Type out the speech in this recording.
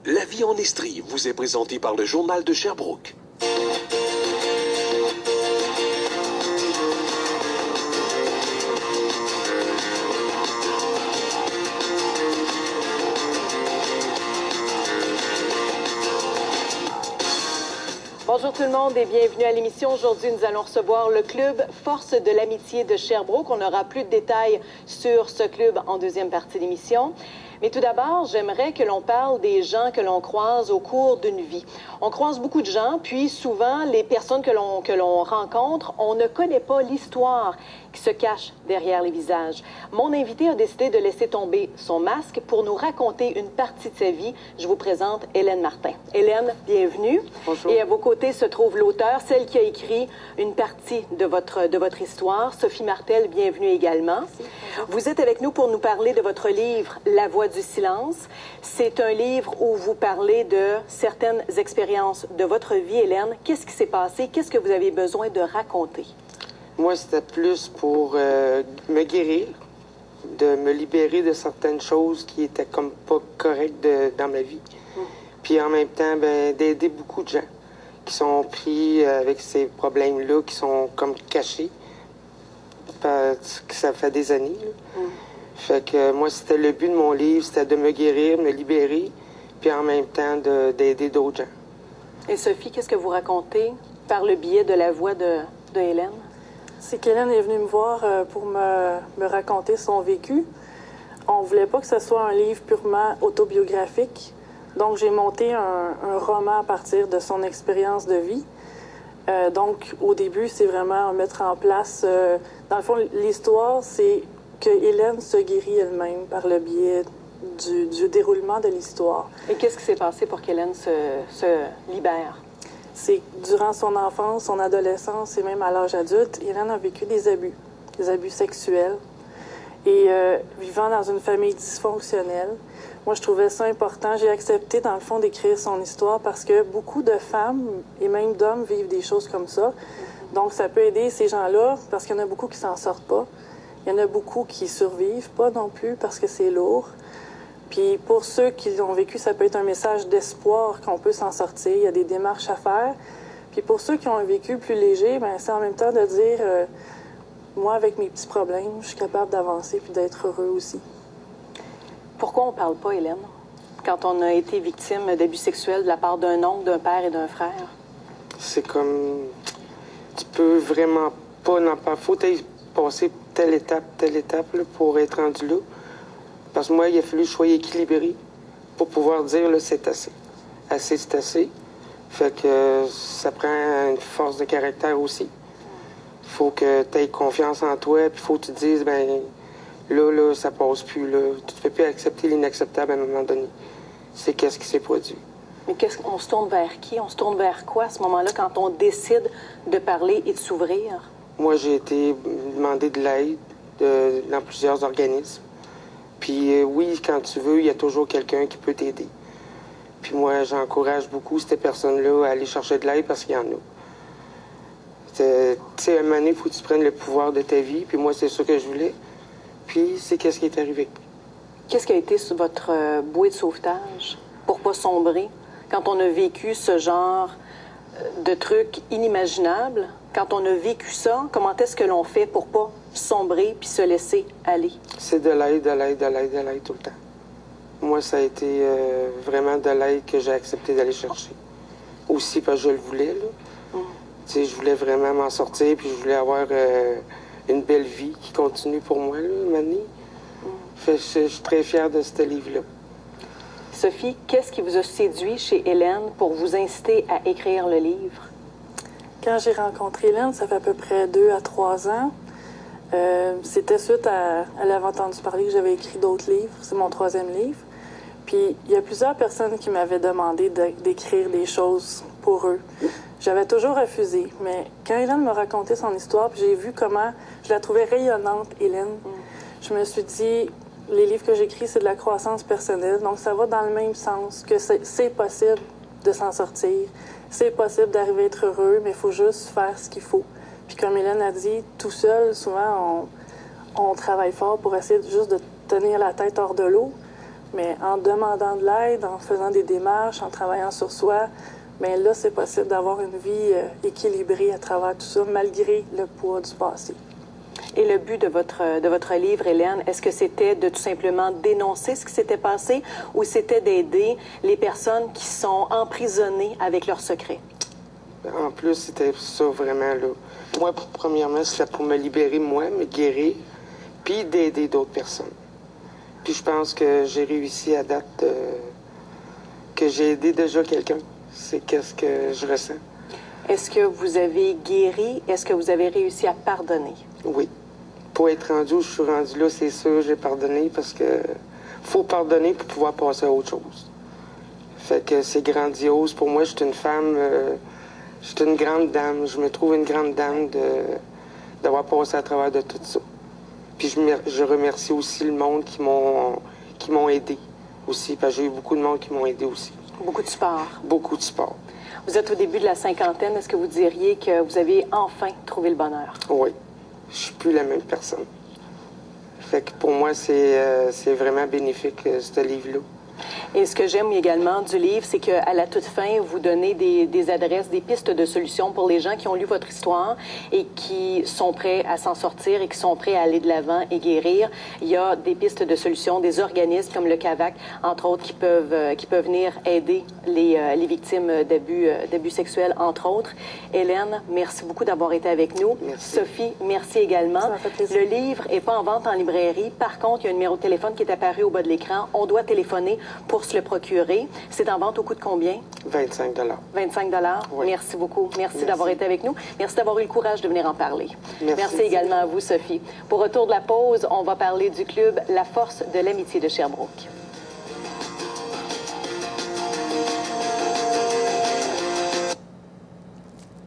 La vie en Estrie vous est présentée par le Journal de Sherbrooke. Bonjour tout le monde et bienvenue à l'émission. Aujourd'hui, nous allons recevoir le club Force de l'amitié de Sherbrooke. On aura plus de détails sur ce club en deuxième partie d'émission. Mais tout d'abord, j'aimerais que l'on parle des gens que l'on croise au cours d'une vie. On croise beaucoup de gens, puis souvent, les personnes que l'on rencontre, on ne connaît pas l'histoire qui se cache derrière les visages. Mon invité a décidé de laisser tomber son masque pour nous raconter une partie de sa vie. Je vous présente Hélène Martin. Hélène, bienvenue. Bonjour. Et à vos côtés se trouve l'auteur, celle qui a écrit une partie de votre histoire, Sophie Martel, bienvenue également. Vous êtes avec nous pour nous parler de votre livre « La voix du silence ». C'est un livre où vous parlez de certaines expériences de votre vie, Hélène. Qu'est-ce qui s'est passé? Qu'est-ce que vous avez besoin de raconter? Moi, c'était plus pour me guérir, de me libérer de certaines choses qui étaient comme pas correctes dans ma vie. Puis en même temps, d'aider beaucoup de gens qui sont pris avec ces problèmes-là, qui sont comme cachés, parce que ça fait des années. Fait que moi, c'était le but de mon livre, c'était de me guérir, me libérer, puis en même temps d'aider d'autres gens. Et Sophie, qu'est-ce que vous racontez par le biais de la voix de Hélène? C'est qu'Hélène est venue me voir pour me raconter son vécu. On voulait pas que ce soit un livre purement autobiographique. Donc, j'ai monté un roman à partir de son expérience de vie. Donc, au début, c'est vraiment mettre en place... dans le fond, l'histoire, c'est que Hélène se guérit elle-même par le biais du déroulement de l'histoire. Et qu'est-ce qui s'est passé pour qu'Hélène se libère? C'est durant son enfance, son adolescence et même à l'âge adulte, Hélène a vécu des abus sexuels. Et vivant dans une famille dysfonctionnelle, moi, je trouvais ça important. J'ai accepté, dans le fond, d'écrire son histoire parce que beaucoup de femmes et même d'hommes vivent des choses comme ça. Donc, ça peut aider ces gens-là parce qu'il y en a beaucoup qui s'en sortent pas. Il y en a beaucoup qui survivent pas non plus parce que c'est lourd. Puis pour ceux qui l'ont vécu, ça peut être un message d'espoir qu'on peut s'en sortir. Il y a des démarches à faire. Puis pour ceux qui ont un vécu plus léger, c'est en même temps de dire moi, avec mes petits problèmes, je suis capable d'avancer puis d'être heureux aussi. Pourquoi on ne parle pas, Hélène, quand on a été victime d'abus sexuels de la part d'un oncle, d'un père et d'un frère? C'est comme... Tu peux vraiment pas n'en parler. Faut passer telle étape là, pour être rendu là. Parce que moi, il a fallu que je sois équilibré pour pouvoir dire, là, c'est assez. Assez, c'est assez. Fait que ça prend une force de caractère aussi. Faut que tu aies confiance en toi, puis faut que tu te dises, là, ça passe plus, là. Tu ne peux plus accepter l'inacceptable à un moment donné. C'est qu'est-ce qui s'est produit. Mais on se tourne vers qui? On se tourne vers quoi à ce moment-là quand on décide de parler et de s'ouvrir? Moi, j'ai été demandé de l'aide dans plusieurs organismes. Puis oui, quand tu veux, il y a toujours quelqu'un qui peut t'aider. Puis moi, j'encourage beaucoup ces personnes-là à aller chercher de l'aide parce qu'il y en a. Tu sais, à un moment donné, il faut que tu prennes le pouvoir de ta vie. Puis moi, c'est ça que je voulais. Puis c'est qu'est-ce qui est arrivé. Qu'est-ce qui a été votre bouée de sauvetage pour pas sombrer quand on a vécu ce genre de trucs inimaginables? Quand on a vécu ça, comment est-ce que l'on fait pour pas sombrer puis se laisser aller? C'est de l'aide tout le temps. Moi, ça a été vraiment de l'aide que j'ai accepté d'aller chercher. Aussi parce que je le voulais, là. Tu sais, je voulais vraiment m'en sortir puis je voulais avoir une belle vie qui continue pour moi, là, Mani. Fait que je suis très fière de ce livre-là. Sophie, qu'est-ce qui vous a séduit chez Hélène pour vous inciter à écrire le livre? Quand j'ai rencontré Hélène, ça fait à peu près 2 à 3 ans. C'était suite à elle avait entendu parler que j'avais écrit d'autres livres. C'est mon 3e livre. Puis il y a plusieurs personnes qui m'avaient demandé d'écrire des choses pour eux. J'avais toujours refusé. Mais quand Hélène m'a raconté son histoire, puis j'ai vu comment je la trouvais rayonnante, Hélène, je me suis dit, les livres que j'écris, c'est de la croissance personnelle. Donc ça va dans le même sens que c'est possible de s'en sortir. C'est possible d'arriver à être heureux, mais il faut juste faire ce qu'il faut. Puis comme Hélène a dit, tout seul, souvent, on travaille fort pour essayer juste de tenir la tête hors de l'eau. Mais en demandant de l'aide, en faisant des démarches, en travaillant sur soi, bien là, c'est possible d'avoir une vie équilibrée à travers tout ça, malgré le poids du passé. Et le but de votre livre, Hélène, est-ce que c'était de tout simplement dénoncer ce qui s'était passé ou c'était d'aider les personnes qui sont emprisonnées avec leurs secrets? En plus, c'était ça vraiment, là. Moi, premièrement, c'était pour me libérer, moi, me guérir, puis d'aider d'autres personnes. Puis je pense que j'ai réussi à date que j'ai aidé déjà quelqu'un. C'est qu'est-ce que je ressens. Est-ce que vous avez guéri? Est-ce que vous avez réussi à pardonner? Oui. Pour être rendu où je suis rendu là, c'est sûr, j'ai pardonné parce que faut pardonner pour pouvoir passer à autre chose. Fait que c'est grandiose. Pour moi, je suis une femme, je suis une grande dame. Je me trouve une grande dame d'avoir passé à travers de tout ça. Puis je remercie aussi le monde qui m'ont aidé aussi, parce que j'ai eu beaucoup de monde qui m'ont aidé aussi. Beaucoup de support. Beaucoup de support. Vous êtes au début de la cinquantaine. Est-ce que vous diriez que vous avez enfin trouvé le bonheur? Oui. Je suis plus la même personne. Fait que pour moi, c'est vraiment bénéfique, ce livre-là. Et ce que j'aime également du livre, c'est qu'à la toute fin, vous donnez des adresses, des pistes de solutions pour les gens qui ont lu votre histoire et qui sont prêts à s'en sortir et qui sont prêts à aller de l'avant et guérir. Il y a des pistes de solutions, des organismes comme le CAVAC, entre autres, qui peuvent venir aider les victimes d'abus sexuels, entre autres. Hélène, merci beaucoup d'avoir été avec nous. Merci. Sophie, merci également. Ça m'a fait plaisir. Le livre n'est pas en vente en librairie. Par contre, il y a un numéro de téléphone qui est apparu au bas de l'écran. On doit téléphoner pour se le procurer. C'est en vente au coût de combien? 25 25 Oui. Merci beaucoup. Merci d'avoir été avec nous. Merci d'avoir eu le courage de venir en parler. Merci. Également à vous, Sophie. Pour retour de la pause, on va parler du club La Force de l'amitié de Sherbrooke.